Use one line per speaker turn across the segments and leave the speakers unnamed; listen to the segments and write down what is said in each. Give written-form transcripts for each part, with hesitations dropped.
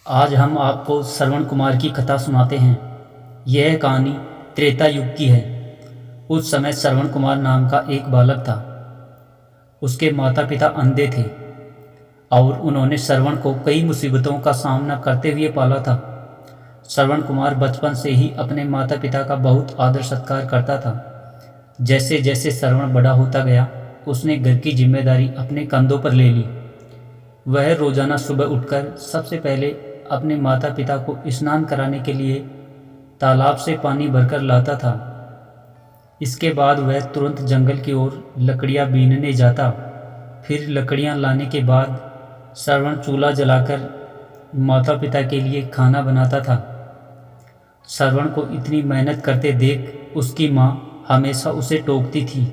आज हम आपको श्रवण कुमार की कथा सुनाते हैं। यह कहानी त्रेता युग की है। उस समय श्रवण कुमार नाम का एक बालक था। उसके माता पिता अंधे थे और उन्होंने श्रवण को कई मुसीबतों का सामना करते हुए पाला था। श्रवण कुमार बचपन से ही अपने माता पिता का बहुत आदर सत्कार करता था। जैसे जैसे श्रवण बड़ा होता गया, उसने घर की जिम्मेदारी अपने कंधों पर ले ली। वह रोजाना सुबह उठकर सबसे पहले अपने माता पिता को स्नान कराने के लिए तालाब से पानी भरकर लाता था। इसके बाद वह तुरंत जंगल की ओर लकड़ियां बीनने जाता। फिर लकड़ियां लाने के बाद श्रवण चूल्हा जलाकर माता पिता के लिए खाना बनाता था। श्रवण को इतनी मेहनत करते देख उसकी माँ हमेशा उसे टोकती थी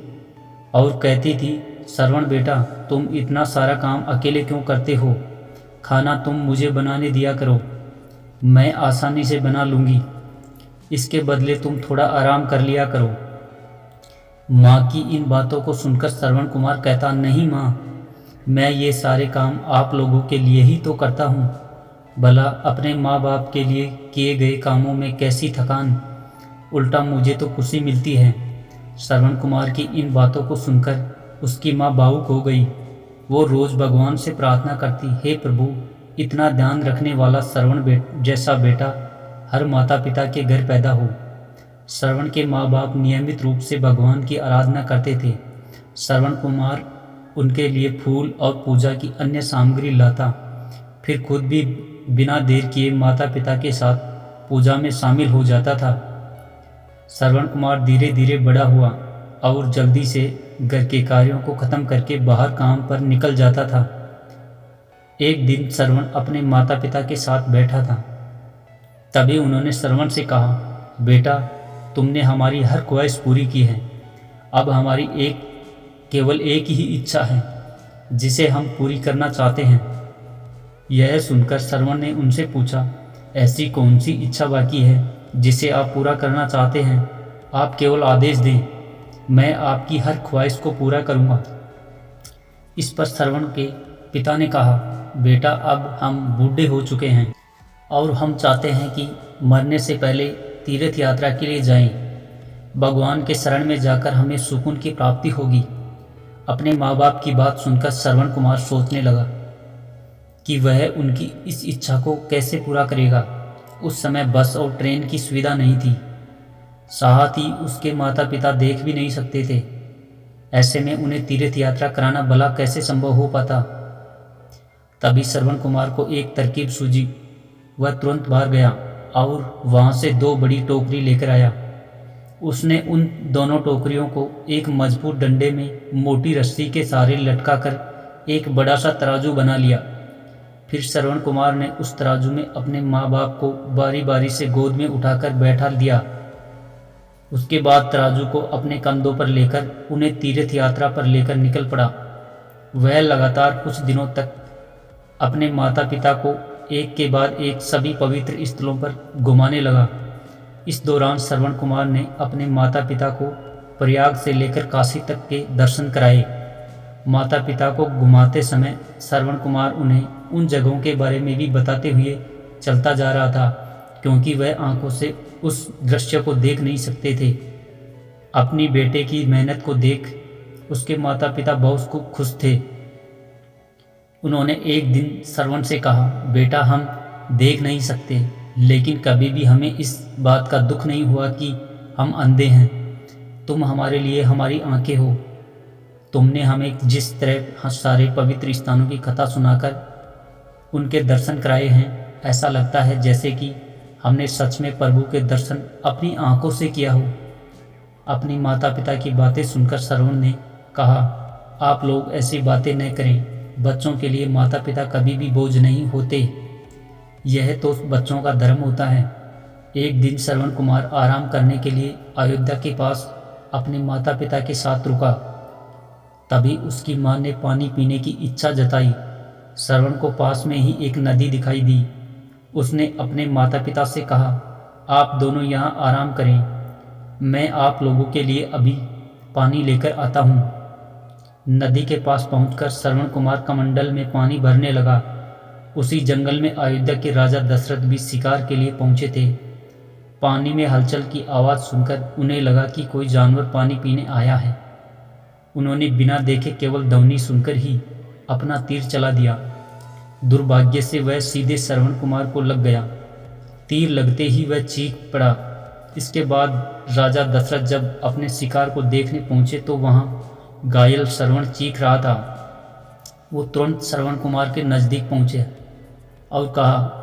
और कहती थी, श्रवण बेटा, तुम इतना सारा काम अकेले क्यों करते हो? खाना तुम मुझे बनाने दिया करो, मैं आसानी से बना लूँगी। इसके बदले तुम थोड़ा आराम कर लिया करो। माँ की इन बातों को सुनकर श्रवण कुमार कहता, नहीं माँ, मैं ये सारे काम आप लोगों के लिए ही तो करता हूँ। भला अपने माँ बाप के लिए किए गए कामों में कैसी थकान, उल्टा मुझे तो खुशी मिलती है। श्रवण कुमार की इन बातों को सुनकर उसकी माँ भावुक हो गई। वो रोज़ भगवान से प्रार्थना करती, हे प्रभु, इतना ध्यान रखने वाला श्रवण जैसा बेटा हर माता पिता के घर पैदा हो। श्रवण के माँ बाप नियमित रूप से भगवान की आराधना करते थे। श्रवण कुमार उनके लिए फूल और पूजा की अन्य सामग्री लाता, फिर खुद भी बिना देर किए माता पिता के साथ पूजा में शामिल हो जाता था। श्रवण कुमार धीरे धीरे बड़ा हुआ और जल्दी से घर के कार्यों को खत्म करके बाहर काम पर निकल जाता था। एक दिन श्रवण अपने माता पिता के साथ बैठा था। तभी उन्होंने श्रवण से कहा, बेटा, तुमने हमारी हर ख्वाहिश पूरी की है। अब हमारी केवल एक ही इच्छा है जिसे हम पूरी करना चाहते हैं। यह सुनकर श्रवण ने उनसे पूछा, ऐसी कौन सी इच्छा बाकी है जिसे आप पूरा करना चाहते हैं? आप केवल आदेश दें, मैं आपकी हर ख्वाहिश को पूरा करूंगा। इस पर श्रवण के पिता ने कहा, बेटा, अब हम बूढ़े हो चुके हैं और हम चाहते हैं कि मरने से पहले तीर्थ यात्रा के लिए जाएं। भगवान के शरण में जाकर हमें सुकून की प्राप्ति होगी। अपने माँ बाप की बात सुनकर श्रवण कुमार सोचने लगा कि वह उनकी इस इच्छा को कैसे पूरा करेगा। उस समय बस और ट्रेन की सुविधा नहीं थी, साथ ही उसके माता पिता देख भी नहीं सकते थे। ऐसे में उन्हें तीर्थ यात्रा कराना भला कैसे संभव हो पाता। तभी श्रवण कुमार को एक तरकीब सूझी। वह तुरंत बाहर गया और वहां से 2 बड़ी टोकरी लेकर आया। उसने उन दोनों टोकरियों को एक मजबूत डंडे में मोटी रस्सी के सहारे लटकाकर एक बड़ा सा तराजू बना लिया। फिर श्रवण कुमार ने उस तराजू में अपने माँ बाप को बारी बारी से गोद में उठाकर बैठा दिया। उसके बाद तराजू को अपने कंधों पर लेकर उन्हें तीर्थ यात्रा पर लेकर निकल पड़ा। वह लगातार कुछ दिनों तक अपने माता पिता को एक के बाद एक सभी पवित्र स्थलों पर घुमाने लगा। इस दौरान श्रवण कुमार ने अपने माता पिता को प्रयाग से लेकर काशी तक के दर्शन कराए। माता पिता को घुमाते समय श्रवण कुमार उन्हें उन जगहों के बारे में भी बताते हुए चलता जा रहा था, क्योंकि वह आंखों से उस दृश्य को देख नहीं सकते थे। अपनी बेटे की मेहनत को देख उसके माता पिता बहुत खुश थे। उन्होंने एक दिन श्रवण से कहा, बेटा, हम देख नहीं सकते, लेकिन कभी भी हमें इस बात का दुख नहीं हुआ कि हम अंधे हैं। तुम हमारे लिए हमारी आंखें हो। तुमने हमें जिस तरह सारे पवित्र स्थानों की कथा सुनाकर उनके दर्शन कराए हैं, ऐसा लगता है जैसे कि हमने सच में प्रभु के दर्शन अपनी आंखों से किया हो। अपनी माता पिता की बातें सुनकर श्रवण ने कहा, आप लोग ऐसी बातें न करें। बच्चों के लिए माता पिता कभी भी बोझ नहीं होते। यह तो बच्चों का धर्म होता है। एक दिन श्रवण कुमार आराम करने के लिए अयोध्या के पास अपने माता पिता के साथ रुका। तभी उसकी माँ ने पानी पीने की इच्छा जताई। श्रवण को पास में ही एक नदी दिखाई दी। उसने अपने माता पिता से कहा, आप दोनों यहाँ आराम करें, मैं आप लोगों के लिए अभी पानी लेकर आता हूँ। नदी के पास पहुंचकर श्रवण कुमार कमंडल में पानी भरने लगा। उसी जंगल में अयोध्या के राजा दशरथ भी शिकार के लिए पहुंचे थे। पानी में हलचल की आवाज़ सुनकर उन्हें लगा कि कोई जानवर पानी पीने आया है। उन्होंने बिना देखे केवल ध्वनि सुनकर ही अपना तीर चला दिया। दुर्भाग्य से वह सीधे श्रवण कुमार को लग गया। तीर लगते ही वह चीख पड़ा। इसके बाद राजा दशरथ जब अपने शिकार को देखने पहुंचे तो वहाँ घायल श्रवण चीख रहा था। वो तुरंत श्रवण कुमार के नज़दीक पहुंचे और कहा,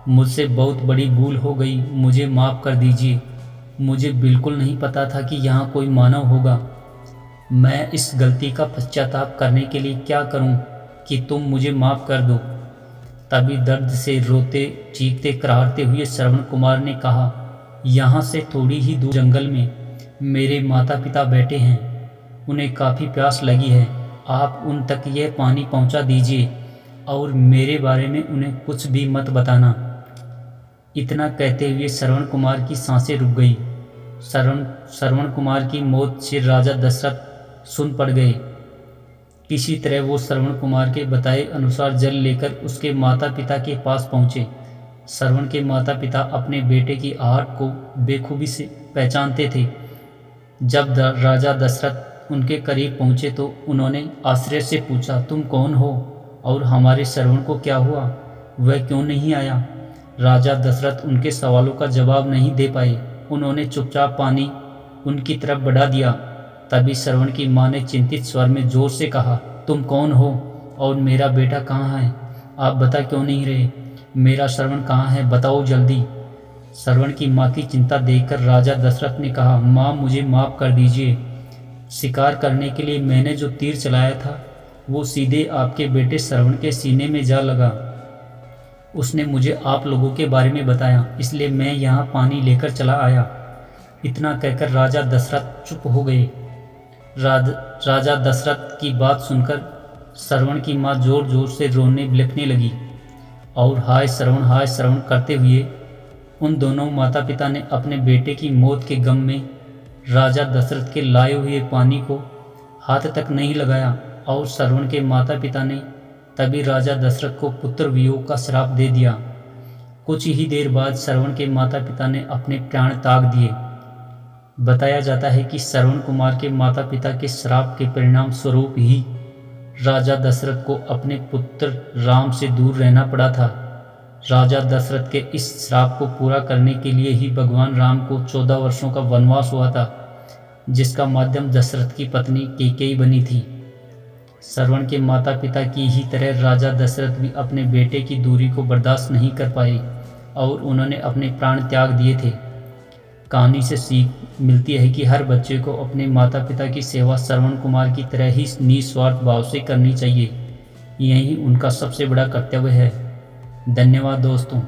मुझसे बहुत बड़ी भूल हो गई, मुझे माफ़ कर दीजिए। मुझे बिल्कुल नहीं पता था कि यहाँ कोई मानव होगा। मैं इस गलती का पश्चाताप करने के लिए क्या करूँ कि तुम मुझे माफ़ कर दो। तभी दर्द से रोते चीखते कराहते हुए श्रवण कुमार ने कहा, यहाँ से थोड़ी ही दूर जंगल में मेरे माता पिता बैठे हैं। उन्हें काफ़ी प्यास लगी है। आप उन तक यह पानी पहुँचा दीजिए और मेरे बारे में उन्हें कुछ भी मत बताना। इतना कहते हुए श्रवण कुमार की सांसें रुक गई। श्रवण कुमार की मौत से राजा दशरथ सुन पड़ गए। किसी तरह वो श्रवण कुमार के बताए अनुसार जल लेकर उसके माता पिता के पास पहुँचे। श्रवण के माता पिता अपने बेटे की आहट को बेखूबी से पहचानते थे। जब राजा दशरथ उनके करीब पहुँचे तो उन्होंने आश्चर्य से पूछा, तुम कौन हो और हमारे श्रवण को क्या हुआ? वह क्यों नहीं आया? राजा दशरथ उनके सवालों का जवाब नहीं दे पाए। उन्होंने चुपचाप पानी उनकी तरफ बढ़ा दिया। तभी श्रवण की माँ ने चिंतित स्वर में जोर से कहा, तुम कौन हो और मेरा बेटा कहाँ है? आप बता क्यों नहीं रहे? मेरा श्रवण कहाँ है? बताओ जल्दी। श्रवण की माँ की चिंता देखकर राजा दशरथ ने कहा, माँ मुझे माफ़ कर दीजिए। शिकार करने के लिए मैंने जो तीर चलाया था वो सीधे आपके बेटे श्रवण के सीने में जा लगा। उसने मुझे आप लोगों के बारे में बताया, इसलिए मैं यहाँ पानी लेकर चला आया। इतना कहकर राजा दशरथ चुप हो गए। राजा दशरथ की बात सुनकर श्रवण की माँ जोर जोर से रोने बिलखने लगी और हाय श्रवण करते हुए उन दोनों माता पिता ने अपने बेटे की मौत के गम में राजा दशरथ के लाए हुए पानी को हाथ तक नहीं लगाया और श्रवण के माता पिता ने तभी राजा दशरथ को पुत्र वियोग का श्राप दे दिया। कुछ ही देर बाद श्रवण के माता पिता ने अपने प्राण त्याग दिए। बताया जाता है कि श्रवण कुमार के माता पिता के श्राप के परिणाम स्वरूप ही राजा दशरथ को अपने पुत्र राम से दूर रहना पड़ा था। राजा दशरथ के इस श्राप को पूरा करने के लिए ही भगवान राम को 14 वर्षों का वनवास हुआ था, जिसका माध्यम दशरथ की पत्नी कैकेयी बनी थी। श्रवण के माता पिता की ही तरह राजा दशरथ भी अपने बेटे की दूरी को बर्दाश्त नहीं कर पाए और उन्होंने अपने प्राण त्याग दिए थे। कहानी से सीख मिलती है कि हर बच्चे को अपने माता पिता की सेवा श्रवण कुमार की तरह ही निस्वार्थ भाव से करनी चाहिए। यही उनका सबसे बड़ा कर्तव्य है। धन्यवाद दोस्तों।